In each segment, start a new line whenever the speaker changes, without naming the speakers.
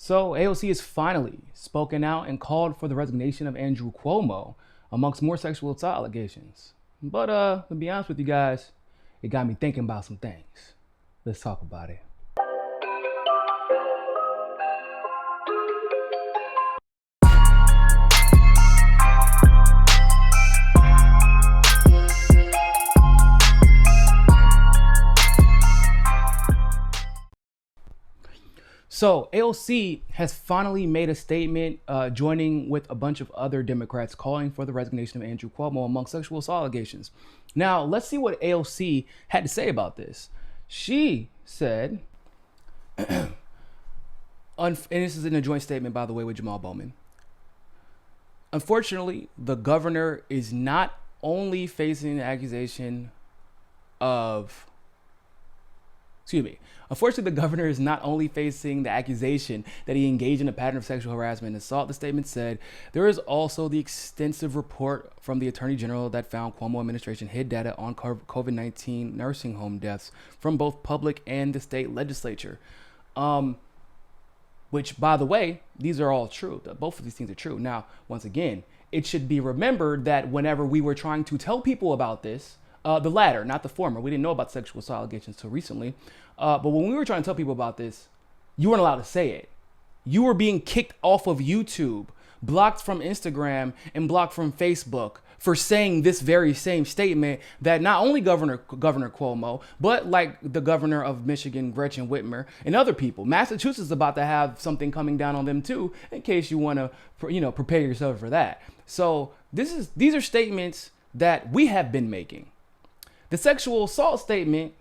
So AOC has finally spoken out and called for the resignation of Andrew Cuomo, amongst more sexual assault allegations. But to be honest with you guys, it got me thinking about some things. Let's talk about it. So AOC has finally made a statement, joining with a bunch of other Democrats calling for the resignation of Andrew Cuomo among sexual assault allegations. Now, let's see what AOC had to say about this. She said, and this is in a joint statement, by the way, with Jamal Bowman. Unfortunately, the governor is not only facing the accusation of Unfortunately, the governor is not only facing the accusation that he engaged in a pattern of sexual harassment and assault. The statement said there is also the extensive report from the Attorney General that found Cuomo administration hid data on COVID-19 nursing home deaths from both public and the state legislature. Which, by the way, these are all true. Both of these things are true. Now, once again, it should be remembered that whenever we were trying to tell people about this, the latter, not the former. We didn't know about sexual assault allegations until recently. But when we were trying to tell people about this, you weren't allowed to say it. You were being kicked off of YouTube, blocked from Instagram, and blocked from Facebook for saying this very same statement that not only Governor Cuomo, but like the governor of Michigan, Gretchen Whitmer, and other people. Massachusetts is about to have something coming down on them too, in case you want to, prepare yourself for that. So these are statements that we have been making. The sexual assault statement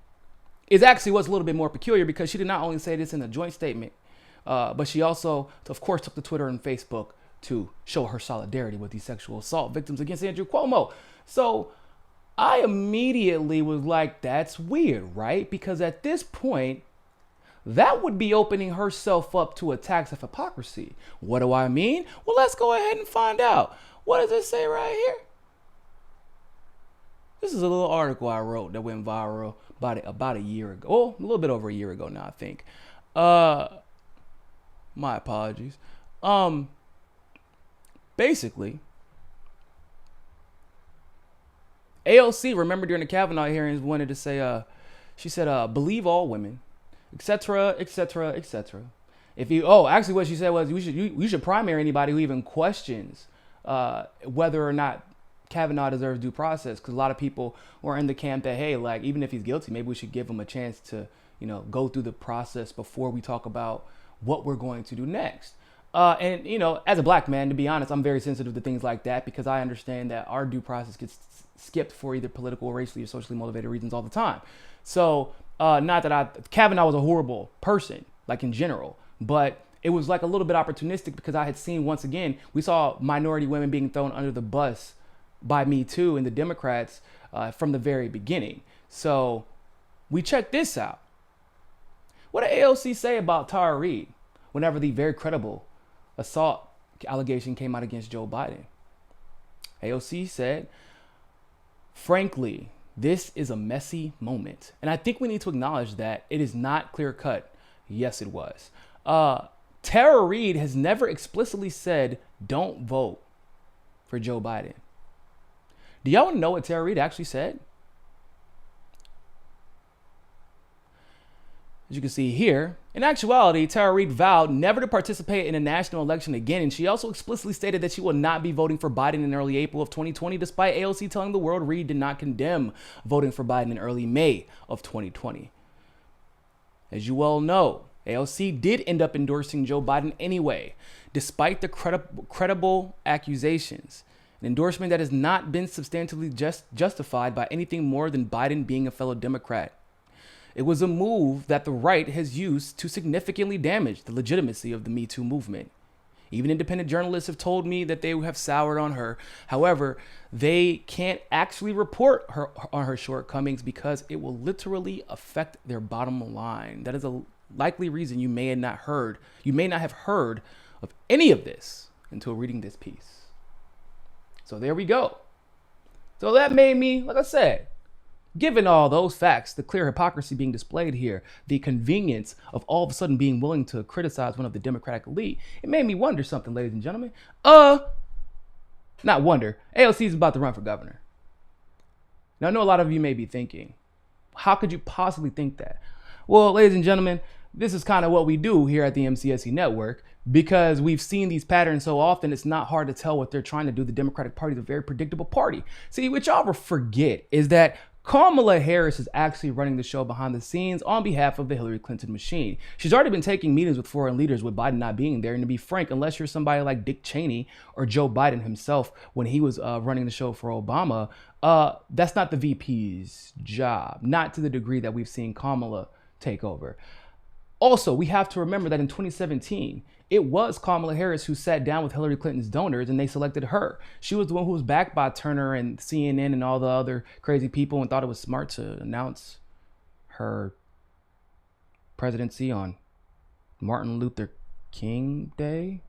is actually what's a little bit more peculiar, because she did not only say this in a joint statement, but she also, of course, took to Twitter and Facebook to show her solidarity with these sexual assault victims against Andrew Cuomo. So I immediately was like, that's weird, right? Because at this point, that would be opening herself up to attacks of hypocrisy. What do I mean? Well, let's go ahead and find out. What does it say right here? This is a little article I wrote that went viral about a year ago. Oh, a little bit over a year ago now, I think. My apologies. Basically, AOC, remember during the Kavanaugh hearings, wanted to say, she said, believe all women, etc., etc., etc. Actually what she said was, you should primary anybody who even questions whether or not Kavanaugh deserves due process, because a lot of people were in the camp that, hey, like, even if he's guilty, maybe we should give him a chance to, go through the process before we talk about what we're going to do next. And as a black man, to be honest, I'm very sensitive to things like that, because I understand that our due process gets skipped for either political, racially, or socially motivated reasons all the time. So not that Kavanaugh was a horrible person, like in general, but it was like a little bit opportunistic, because I had seen, once again, we saw minority women being thrown under the bus by Me Too and the Democrats from the very beginning. So we check this out. What did AOC say about Tara Reade whenever the very credible assault allegation came out against Joe Biden? AOC said, frankly, this is a messy moment. And I think we need to acknowledge that it is not clear cut. Yes, it was. Tara Reade has never explicitly said, don't vote for Joe Biden. Do y'all know what Tara Reade actually said? As you can see here, in actuality, Tara Reade vowed never to participate in a national election again, and she also explicitly stated that she will not be voting for Biden in early April of 2020, despite AOC telling the world Reade did not condemn voting for Biden in early May of 2020. As you well know, AOC did end up endorsing Joe Biden anyway, despite the credible accusations. An endorsement that has not been substantially justified by anything more than Biden being a fellow Democrat. It was a move that the right has used to significantly damage the legitimacy of the Me Too movement. Even independent journalists have told me that they have soured on her. However, they can't actually report on her shortcomings because it will literally affect their bottom line. That is a likely reason you may not have heard of any of this until reading this piece. So there we go. So that made me, like I said, Given all those facts, the clear hypocrisy being displayed here, the convenience of all of a sudden being willing to criticize one of the Democratic elite, it made me wonder something, ladies and gentlemen. Not wonder. AOC is about to run for governor. Now, I know a lot of you may be thinking, how could you possibly think that? Well, ladies and gentlemen, this is kind of what we do here at the MCSE Network, because we've seen these patterns so often, it's not hard to tell what they're trying to do. The Democratic Party is a very predictable party. See, what y'all forget is that Kamala Harris is actually running the show behind the scenes on behalf of the Hillary Clinton machine. She's already been taking meetings with foreign leaders with Biden not being there. And to be frank, unless you're somebody like Dick Cheney or Joe Biden himself when he was running the show for Obama, that's not the VP's job, not to the degree that we've seen Kamala take over. Also, we have to remember that in 2017, it was Kamala Harris who sat down with Hillary Clinton's donors and they selected her. She was the one who was backed by Turner and CNN and all the other crazy people and thought it was smart to announce her presidency on Martin Luther King Day.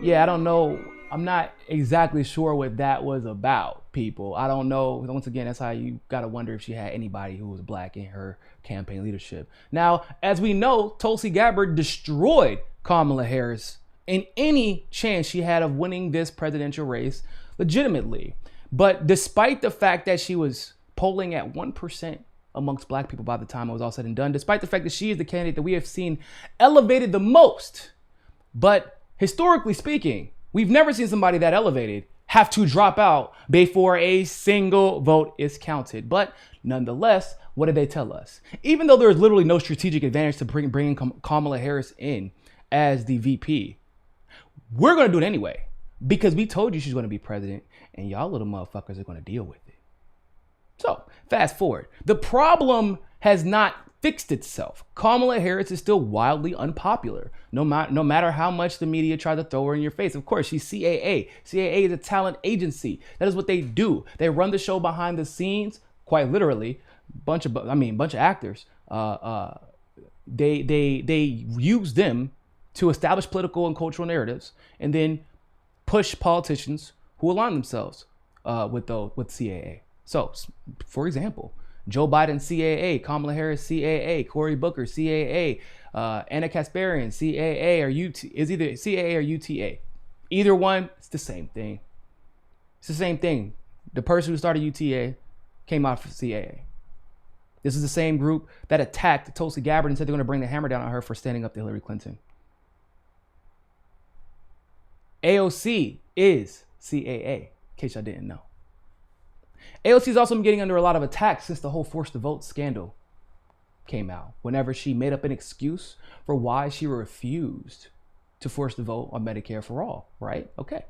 Yeah, I don't know. I'm not exactly sure what that was about, people. I don't know. Once again, that's how you got to wonder if she had anybody who was black in her campaign leadership. Now, as we know, Tulsi Gabbard destroyed Kamala Harris in any chance she had of winning this presidential race legitimately. But despite the fact that she was polling at 1% amongst black people by the time it was all said and done, despite the fact that she is the candidate that we have seen elevated the most, but historically speaking, we've never seen somebody that elevated have to drop out before a single vote is counted. But nonetheless, what did they tell us? Even though there's literally no strategic advantage to bringing Kamala Harris in as the VP, we're going to do it anyway because we told you she's going to be president and y'all little motherfuckers are going to deal with it. So fast forward. The problem has not fixed itself. Kamala Harris is still wildly unpopular, no matter how much the media try to throw her in your face. Of course, she's CAA. CAA is a talent agency. That is what they do. They run the show behind the scenes, quite literally. Bunch of actors. They use them to establish political and cultural narratives, and then push politicians who align themselves with CAA. So, for example, Joe Biden, CAA, Kamala Harris, CAA, Cory Booker, CAA, Anna Kasparian, CAA, or is either CAA or UTA. Either one, it's the same thing. It's the same thing. The person who started UTA came out for CAA. This is the same group that attacked Tulsi Gabbard and said they're going to bring the hammer down on her for standing up to Hillary Clinton. AOC is CAA, in case y'all didn't know. AOC has also been getting under a lot of attack since the whole forced to vote scandal came out. Whenever she made up an excuse for why she refused to force the vote on Medicare for all, right? Okay.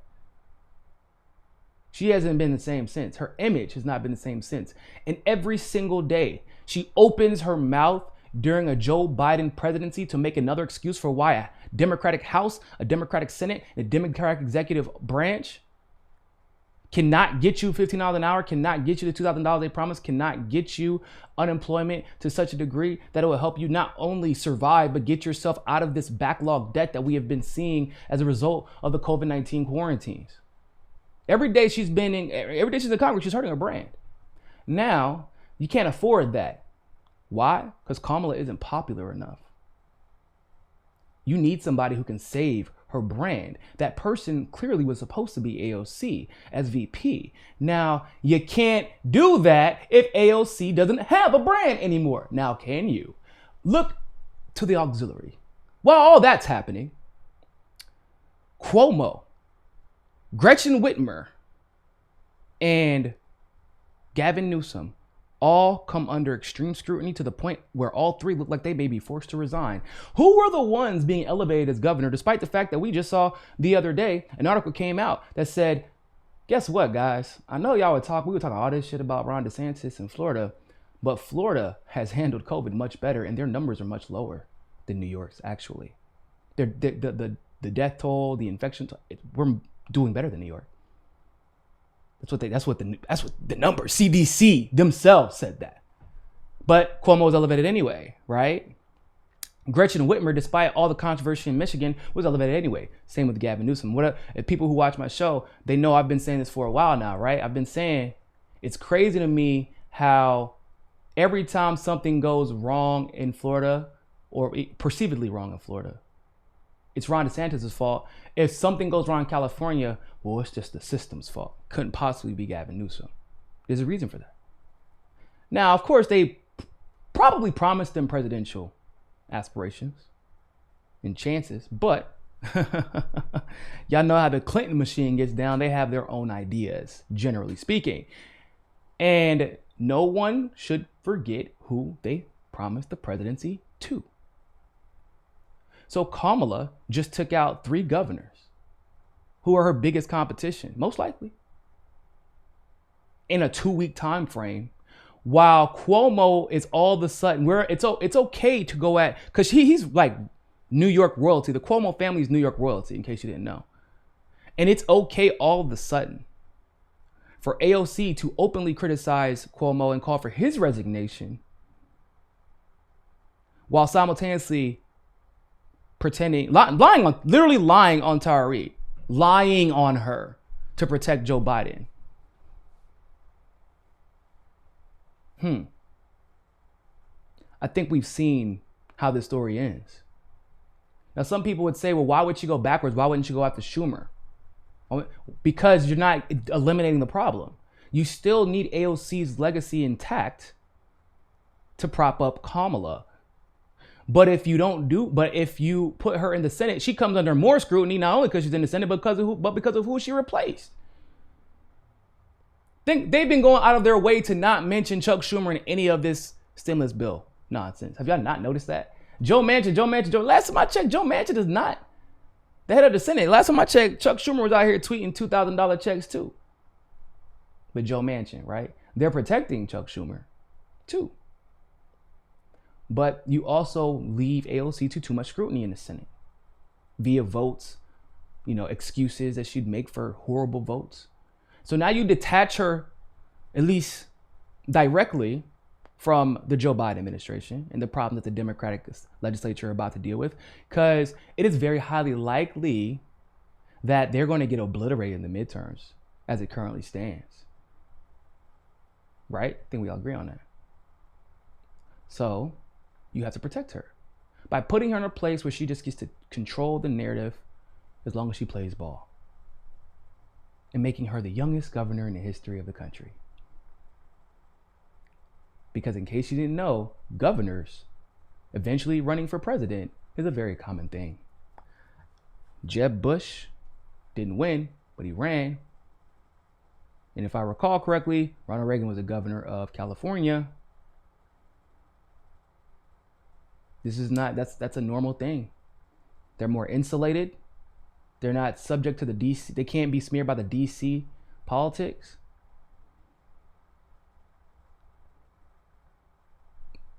She hasn't been the same since. Her image has not been the same since. And every single day, she opens her mouth during a Joe Biden presidency to make another excuse for why a Democratic House, a Democratic Senate, and a Democratic executive branch cannot get you $15 an hour, cannot get you the $2,000 they promised, cannot get you unemployment to such a degree that it will help you not only survive, but get yourself out of this backlog debt that we have been seeing as a result of the COVID-19 quarantines. Every day she's in Congress, she's hurting her brand. Now, you can't afford that. Why? Because Kamala isn't popular enough. You need somebody who can save her brand. That person clearly was supposed to be AOC as VP. Now, you can't do that if AOC doesn't have a brand anymore. Now, can you? Look to the auxiliary. While all that's happening, Cuomo, Gretchen Whitmer, and Gavin Newsom all come under extreme scrutiny to the point where all three look like they may be forced to resign. Who were the ones being elevated as governor, despite the fact that we just saw the other day, an article came out that said, guess what, guys? I know y'all we were talking all this shit about Ron DeSantis in Florida, but Florida has handled COVID much better and their numbers are much lower than New York's actually. The death toll, the infection toll, we're doing better than New York. That's what the numbers, CDC themselves said that. But Cuomo was elevated anyway, right? Gretchen Whitmer, despite all the controversy in Michigan, was elevated anyway. Same with Gavin Newsom. If people who watch my show, they know I've been saying this for a while now, right? I've been saying It's crazy to me how every time something goes wrong in Florida, or perceivedly wrong in Florida, it's Ron DeSantis' fault. If something goes wrong in California, well, it's just the system's fault. Couldn't possibly be Gavin Newsom. There's a reason for that. Now, of course, they probably promised them presidential aspirations and chances, but y'all know how the Clinton machine gets down. They have their own ideas, generally speaking. And no one should forget who they promised the presidency to. So Kamala just took out 3 governors who are her biggest competition, most likely, in a 2-week time frame, while Cuomo is all of a sudden, where it's okay to go at, because he's like New York royalty. The Cuomo family is New York royalty, in case you didn't know. And it's okay all of a sudden for AOC to openly criticize Cuomo and call for his resignation, while simultaneously literally lying on Tara Reid, lying on her to protect Joe Biden. I think we've seen how this story ends. Now, some people would say, well, why would you go backwards? Why wouldn't you go after Schumer? Because you're not eliminating the problem. You still need AOC's legacy intact to prop up Kamala. But if you put her in the Senate, she comes under more scrutiny, not only because she's in the Senate, but because of who she replaced. They've been going out of their way to not mention Chuck Schumer in any of this stimulus bill nonsense. Have y'all not noticed that? Joe Manchin, last time I checked, Joe Manchin is not the head of the Senate. Last time I checked, Chuck Schumer was out here tweeting $2,000 checks too. But Joe Manchin, right? They're protecting Chuck Schumer too. But you also leave AOC to too much scrutiny in the Senate via votes, excuses that she'd make for horrible votes. So now you detach her, at least directly, from the Joe Biden administration and the problem that the Democratic legislature are about to deal with, because it is very highly likely that they're going to get obliterated in the midterms as it currently stands. Right? I think we all agree on that. So you have to protect her by putting her in a place where she just gets to control the narrative as long as she plays ball, and making her the youngest governor in the history of the country. Because in case you didn't know, governors eventually running for president is a very common thing. Jeb Bush didn't win, but he ran. And if I recall correctly, Ronald Reagan was the governor of California. That's a normal thing. They're more insulated. They're not subject to the DC. They can't be smeared by the DC politics.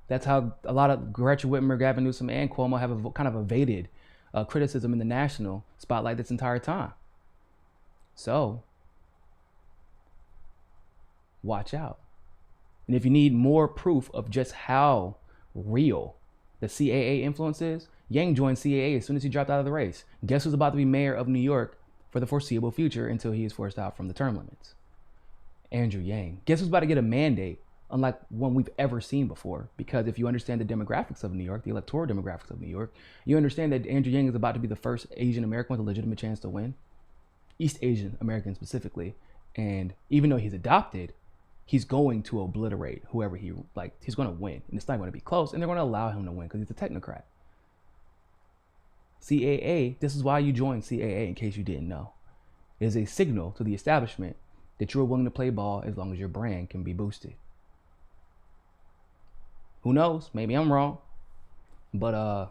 That's how a lot of Gretchen Whitmer, Gavin Newsom, and Cuomo have kind of evaded criticism in the national spotlight this entire time. So, watch out. And if you need more proof of just how real the CAA influence is, Yang joined CAA as soon as he dropped out of the race. Guess who's about to be mayor of New York for the foreseeable future until he is forced out from the term limits? Andrew Yang. Guess who's about to get a mandate unlike one we've ever seen before? Because if you understand the demographics of New York, the electoral demographics of New York, you understand that Andrew Yang is about to be the first Asian American with a legitimate chance to win. East Asian American specifically. And even though he's adopted, he's going to obliterate whoever he's going to win. And it's not going to be close. And they're going to allow him to win because he's a technocrat. CAA, this is why you joined CAA, in case you didn't know. It is a signal to the establishment that you're willing to play ball as long as your brand can be boosted. Who knows? Maybe I'm wrong. But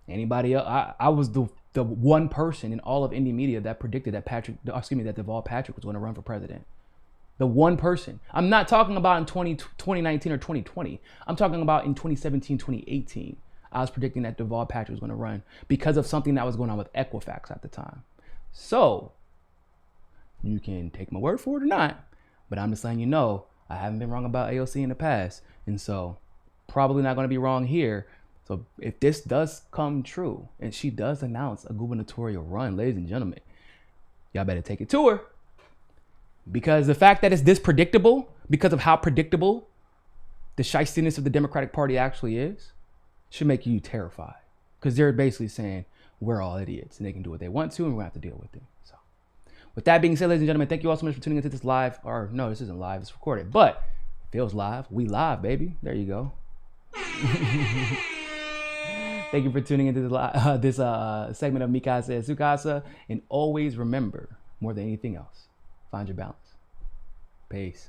anybody else? I was the one person in all of indie media that predicted that Deval Patrick was going to run for president. The one person. I'm not talking about in 2019 or 2020. I'm talking about in 2017, 2018. I was predicting that Deval Patrick was going to run because of something that was going on with Equifax at the time. So, you can take my word for it or not, but I'm just letting you know, I haven't been wrong about AOC in the past. And so, probably not going to be wrong here. So, if this does come true, and she does announce a gubernatorial run, ladies and gentlemen, y'all better take it to her. Because the fact that it's this predictable, because of how predictable the shystiness of the Democratic Party actually is, should make you terrified. Because they're basically saying, we're all idiots and they can do what they want to and we're going to have to deal with it. So, with that being said, ladies and gentlemen, thank you all so much for tuning into this live. Or, no, this isn't live, it's recorded. But it feels live. We live, baby. There you go. Thank you for tuning into this segment of Mikasa and Sukasa. And always remember, more than anything else, find your balance. Peace.